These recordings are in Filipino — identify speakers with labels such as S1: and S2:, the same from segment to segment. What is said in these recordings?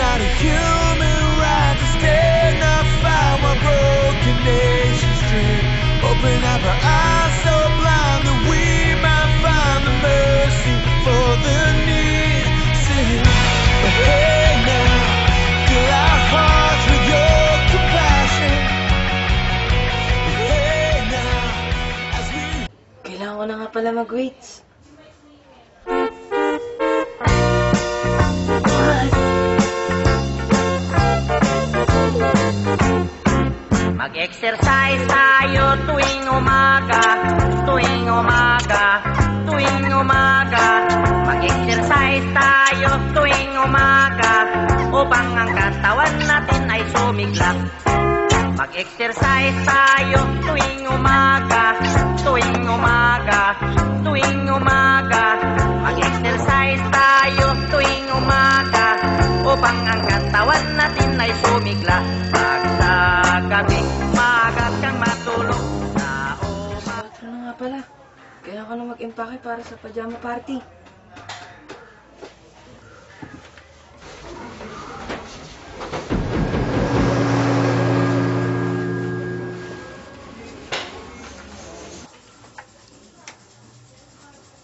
S1: not a human right to dignify one broken nation's dream. Open up our eyes so blind that we might find the mercy for the need. Sing, hey now, fill our hearts with your compassion. Hey now, as we...
S2: Kailangan ko na nga pala mag-weights.
S3: Mag-exercise tayo tuwing umaga, tuwing umaga, tuwing umaga. Mag-exercise tayo tuwing umaga, upang ang katawan natin ay sumigla. Mag-exercise tayo tuwing umaga, tuwing umaga, tuwing umaga. Mag-exercise tayo tuwing umaga, upang ang katawan natin ay sumigla. Pag sa gabi, maaga kang matulog na umaga.
S2: Ano nga pala? Kailangan ko na mag-impake para sa pajama party.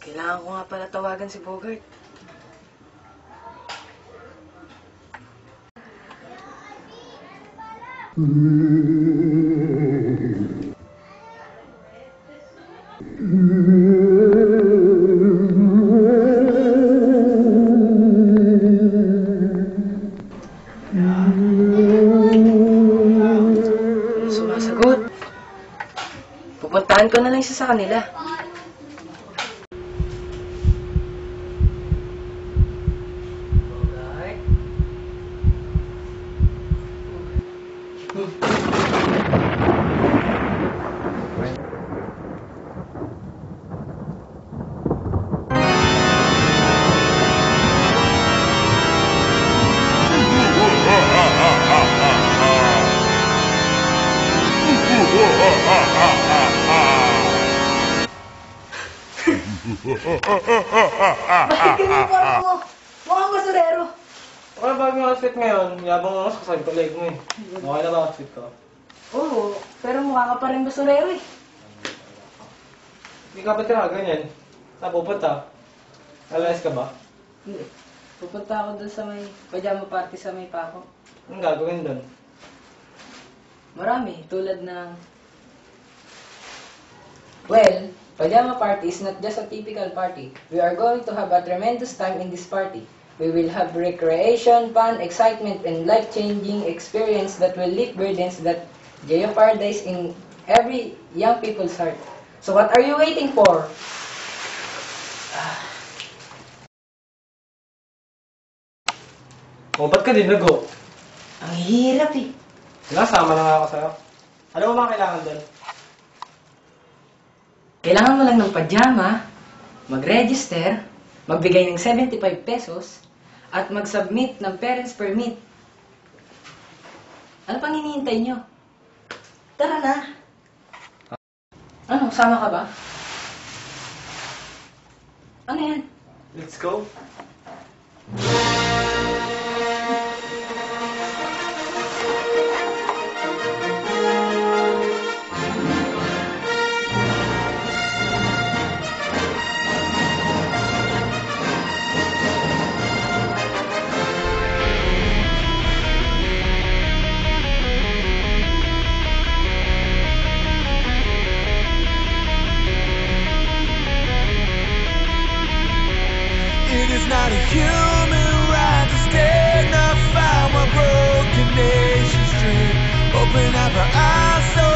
S2: Kailangan ko nga pala tawagan si Bogart. Sumasagot. Pupuntahan ko na lang siya sa kanila. Bakit ganyan pa mo? Mukhang basurero.
S4: Ano bagong outfit ngayon? Yabang mo mas kasali ko leg mo eh. Okay na ba outfit ko?
S2: Oo, pero mukha ka pa rin basurero eh.
S4: Hindi ka ba tira ganyan? Saan pupunta? Alayas ka ba?
S2: Hindi. Pupunta ako dun sa may pajama party sa may pako.
S4: Anong gagawin doon?
S2: Marami, tulad ng... Well, pajama party is not just a typical party. We are going to have a tremendous time in this party. We will have recreation, fun, excitement, and life-changing experience that will lift burdens that jeopardize in every young people's heart. So what are you waiting for?
S4: O, ba't ka din nago?
S2: Ang hirap eh.
S4: Sinasama na nga ako sa'yo. Ano mo mga kailangan doon?
S2: Kailangan mo lang ng pajama, mag-register, magbigay ng 75 pesos, at mag-submit ng parents permit. Ano pang hinihintay nyo? Tara na! Ano, sama ka ba? Ano yan?
S4: Let's go.
S1: It is not a human right to dignify one broken nation's dream. Open up our eyes so